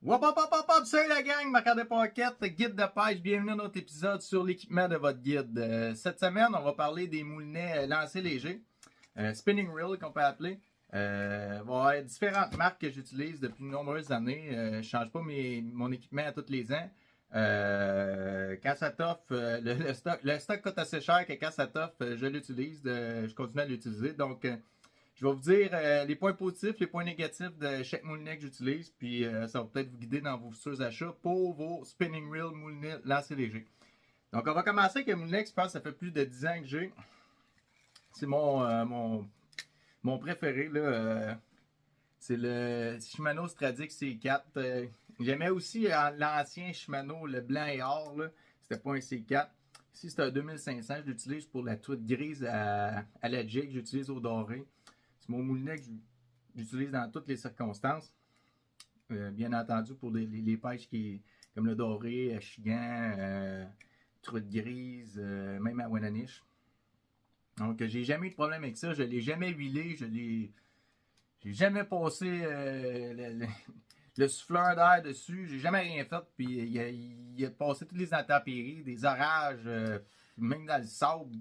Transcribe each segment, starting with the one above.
Wop, wop, wop, wop, wop, salut la gang, Marc de Pocket, guide de pêche, bienvenue à notre épisode sur l'équipement de votre guide. Cette semaine, on va parler des moulinets lancers légers, spinning reel qu'on peut appeler. Il va y avoir différentes marques que j'utilise depuis de nombreuses années. Je ne change pas mon équipement à tous les ans. Quand ça t'offre, le stock coûte assez cher que quand ça t'offre, je l'utilise, je continue à l'utiliser. Donc, je vais vous dire les points positifs, les points négatifs de chaque moulinet que j'utilise, puis ça va peut-être vous guider dans vos futurs achats pour vos spinning reel moulinets lancers légers. Donc, on va commencer avec un moulinet que je pense que ça fait plus de 10 ans que j'ai. C'est mon préféré, là. C'est le Shimano Stradic C4. J'aimais aussi l'ancien Shimano, le blanc et or, là. C'était pas un C4. Ici, c'est un 2500. Je l'utilise pour la truite grise à la jig. J'utilise au doré. C'est mon moulinet que j'utilise dans toutes les circonstances. Bien entendu, pour les pêches comme le doré, à Chigan, truite grise, même à Wananiche. Donc, j'ai jamais eu de problème avec ça. Je l'ai jamais huilé. J'ai jamais passé le souffleur d'air dessus. J'ai jamais rien fait. Puis, il a passé toutes les intempéries, des orages, même dans le sable.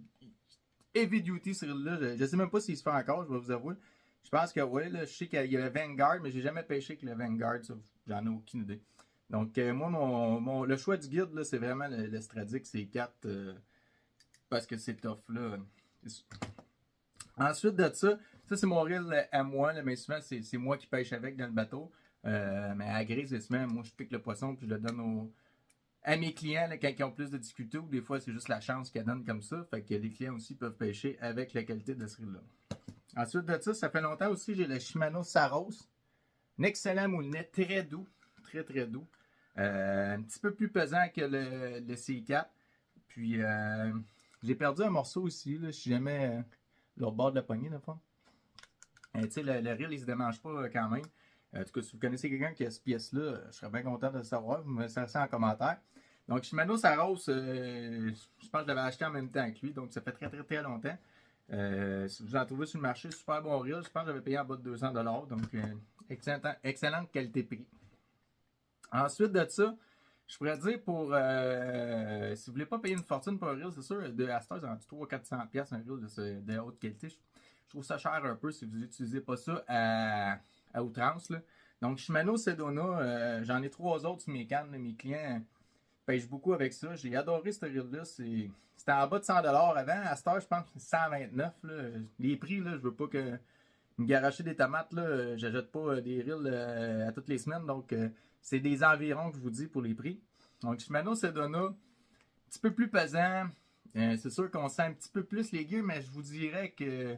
Heavy duty celui-là, je ne sais même pas s'il se fait encore, je vais vous avouer. Je pense que oui, là, je sais qu'il y a le Vanguard, mais j'ai jamais pêché avec le Vanguard, ça, j'en ai aucune idée. Donc, moi, le choix du guide, c'est vraiment le Stradic C4, parce que c'est tough, là. Ensuite de ça c'est mon reel à moi, là, mais souvent, c'est moi qui pêche avec dans le bateau. Mais à grise, souvent, moi, je pique le poisson, puis je le donne à mes clients là, quand ils ont plus de difficultés, ou des fois c'est juste la chance qu'ils donnent comme ça. Fait que les clients aussi peuvent pêcher avec la qualité de ce reel-là. Ensuite de ça fait longtemps aussi, j'ai le Shimano Saros. Un excellent moulinet, très doux, très très doux. Un petit peu plus pesant que le C4. Puis j'ai perdu un morceau aussi, là, si jamais l'autre bord de la poignée, de fond. Tu sais, le reel, il se démange pas quand même. En tout cas, si vous connaissez quelqu'un qui a cette pièce-là, je serais bien content de le savoir. Vous me laissez ça en commentaire. Donc, Shimano Saros, je pense que je l'avais acheté en même temps que lui. Donc, ça fait très, très, très longtemps. Si vous en trouvez sur le marché, super bon reel. Je pense que j'avais payé en bas de 200$. Donc, excellente qualité-prix. Ensuite de ça, je pourrais dire pour... si vous voulez pas payer une fortune pour un reel, c'est sûr, de Astor, c'est rendu 300-400$ un reel de haute qualité. Je trouve ça cher un peu si vous n'utilisez pas ça à outrance, là. Donc, Shimano Sedona, j'en ai 3 autres sur mes cannes. Là. Mes clients pêchent beaucoup avec ça. J'ai adoré ce reel-là. C'était en bas de 100$ avant. À cette heure, je pense que c'est 129$. Là. Les prix, là, je veux pas que me garocher des tomates. J'achète pas des reels à toutes les semaines. Donc, c'est des environs que je vous dis pour les prix. Donc, Shimano Sedona, un petit peu plus pesant. C'est sûr qu'on sent un petit peu plus l'aiguille, mais je vous dirais que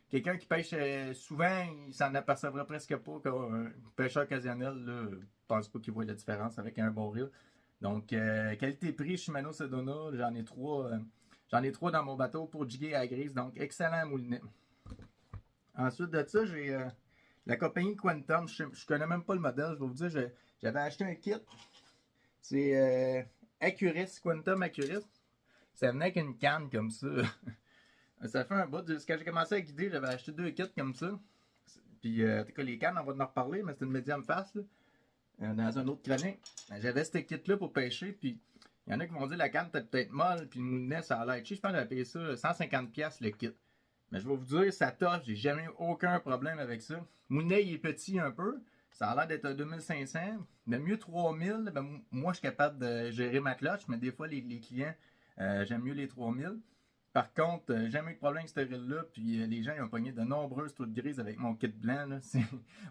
quelqu'un qui pêche souvent, il s'en apercevrait presque pas qu'un pêcheur occasionnel, là, je pense pas qu'il voit la différence avec un bon reel. Donc, qualité-prix Shimano Sedona, j'en ai trois dans mon bateau pour jiguer à la grise. Donc, excellent moulinet. Ensuite de ça, j'ai la compagnie Quantum. Je connais même pas le modèle, je vais vous dire, j'avais acheté un kit. C'est Acuris, Quantum Acuris. Ça venait avec une canne comme ça. Ça fait un bout. Quand j'ai commencé à guider, j'avais acheté 2 kits comme ça. Puis, en tout cas, les cannes, on va en reparler, mais c'était une médium face, là, dans un autre chronique. J'avais ce kit-là pour pêcher, puis il y en a qui m'ont dit la canne était peut-être molle, puis le moulinet, ça a l'air cheap. Je pense que j'avais payé ça 150$ le kit. Mais je vais vous dire, ça toffe, j'ai jamais eu aucun problème avec ça. Le moulinet, il est petit un peu. Ça a l'air d'être un 2500. Mais mieux 3000. Ben, moi, je suis capable de gérer ma cloche, mais des fois, les clients, j'aime mieux les 3000. Par contre, jamais eu de problème avec ce reel-là, puis les gens ils ont pogné de nombreuses truites grises avec mon kit blanc. Là.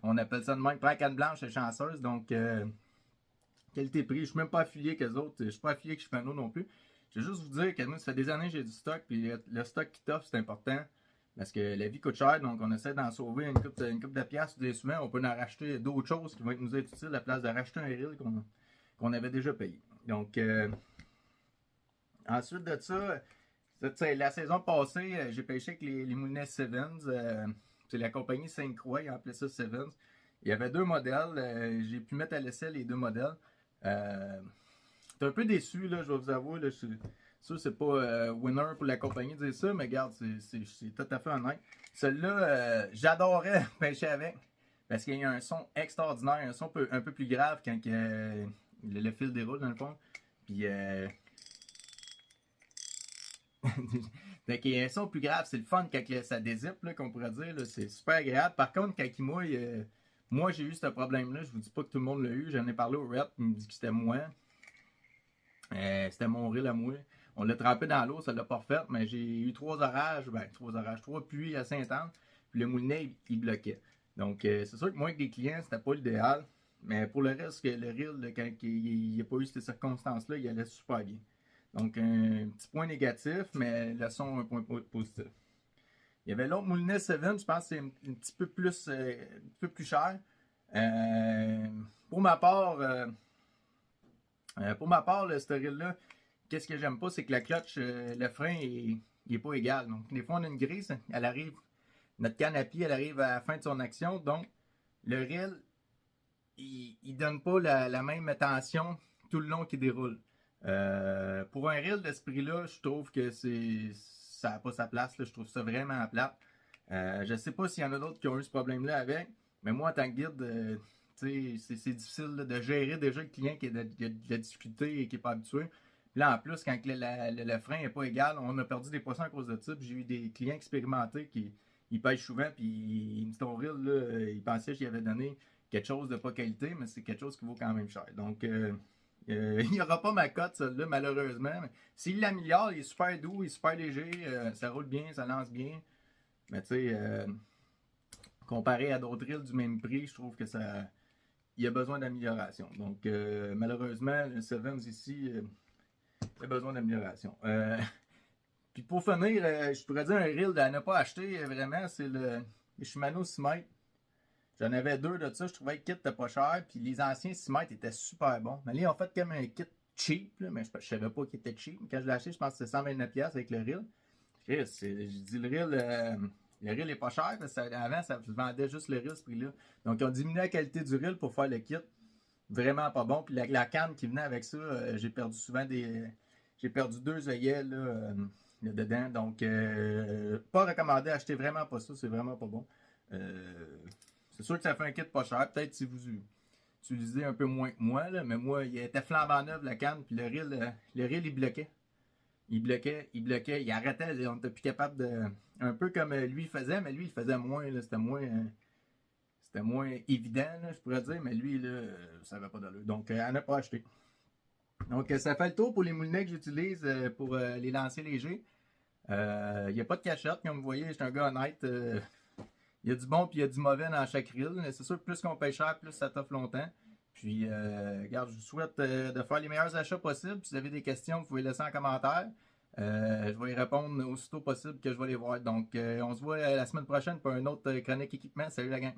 On appelle ça de même. Prends la canne blanche, c'est chanceuse. Donc, qualité-prix, je suis même pas affilié qu'eux autres. Je suis pas affilié avec Shimano non plus. Je vais juste vous dire que moi, ça fait des années que j'ai du stock, puis le stock qui t'offre, c'est important. Parce que la vie coûte cher, donc on essaie d'en sauver une coupe de piastres. Souvent, on peut en racheter d'autres choses qui vont nous être utiles à la place de racheter un reel qu'on avait déjà payé. Donc, ensuite de ça, la saison passée, j'ai pêché avec les moulinets Sevens. C'est la compagnie Sainte-Croix, ils appelaient ça Sevens. Il y avait 2 modèles. J'ai pu mettre à l'essai les 2 modèles. J'étais un peu déçu, là, je vais vous avouer. Là, sûr, c'est pas winner pour la compagnie de dire ça, mais regarde, c'est tout à fait honnête. Celui-là, j'adorais pêcher avec. Parce qu'il y a un son extraordinaire, un son un peu plus grave quand le fil déroule dans le fond. Puis donc, il y a un son plus grave, c'est le fun quand ça dézippe, qu'on pourrait dire, c'est super agréable. Par contre, quand il mouille, moi j'ai eu ce problème-là, je vous dis pas que tout le monde l'a eu, j'en ai parlé au rep, il me dit que c'était moi. C'était mon reel à moi. On l'a trempé dans l'eau, ça l'a pas refait, mais j'ai eu trois orages, trois pluies assez intenses, puis le moulinet, il bloquait. Donc, c'est sûr que moi, avec des clients, c'était pas l'idéal, mais pour le reste, le reel, quand il n'y a pas eu ces circonstances-là, il allait super bien. Donc, un petit point négatif, mais le son, un point positif. Il y avait l'autre Moulinet 7, je pense que c'est un petit peu plus cher. Pour ma part, ce reel-là, qu'est-ce que j'aime pas, c'est que la clutch, le frein, il est pas égal. Donc, des fois, on a une grise, elle arrive, notre canne à pied, elle arrive à la fin de son action. Donc, le reel, il donne pas la même tension tout le long qu'il déroule. Pour un reel de ce prix-là, je trouve que ça n'a pas sa place. Là. Je trouve ça vraiment plate. Je sais pas s'il y en a d'autres qui ont eu ce problème-là avec, mais moi, en tant que guide, c'est difficile là, de gérer déjà le client qui a de la difficulté et qui n'est pas habitué. Puis là, en plus, quand le frein n'est pas égal, on a perdu des poissons à cause de ça. J'ai eu des clients expérimentés qui pêchent souvent, puis ils me disent ton reel, là, ils pensaient que j'y avais donné quelque chose de pas qualité, mais c'est quelque chose qui vaut quand même cher. Donc, il n'y aura pas ma cote, celle-là, malheureusement. S'il l'améliore, il est super doux, il est super léger, ça roule bien, ça lance bien. Mais tu sais, comparé à d'autres reels du même prix, je trouve que ça. Il y a besoin d'amélioration. Donc, malheureusement, le Sevens ici, il a besoin d'amélioration. Puis pour finir, je pourrais dire un reel à ne pas acheter vraiment, c'est le Shimano 6 mètres. J'en avais deux de ça, je trouvais que le kit était pas cher, puis les anciens 6 mètres étaient super bons. Mais là, ils ont fait comme un kit cheap, là, mais je savais pas qu'il était cheap. Quand je l'ai acheté, je pense que c'était 129$ avec le reel. J'ai dit le reel est pas cher, parce qu'avant, ça vendait juste le reel ce prix-là. Donc, ils ont diminué la qualité du reel pour faire le kit. Vraiment pas bon. Puis la canne qui venait avec ça, j'ai perdu souvent j'ai perdu 2 œillets là dedans. Donc, pas recommandé, achetez vraiment pas ça, c'est vraiment pas bon. C'est sûr que ça fait un kit pas cher. Peut-être si vous utilisez un peu moins que moi, là, mais moi, il était flambant neuf la canne, puis le reel, il bloquait. Il arrêtait, on n'était plus capable de. Un peu comme lui faisait, mais lui, il faisait moins, c'était moins évident, là, je pourrais dire, mais lui, là, ça n'avait pas d'allure. Donc, à ne pas acheter. Donc, ça fait le tour pour les moulinets que j'utilise pour les lancers légers. Il n'y a pas de cachette, comme vous voyez, je suis un gars honnête. Il y a du bon puis il y a du mauvais dans chaque reel. C'est sûr que plus qu'on paye cher, plus ça t'offre longtemps. Puis, regarde, je vous souhaite de faire les meilleurs achats possibles. Si vous avez des questions, vous pouvez laisser en commentaire. Je vais y répondre aussitôt possible que je vais les voir. Donc, on se voit la semaine prochaine pour un autre chronique équipement. Salut la gang!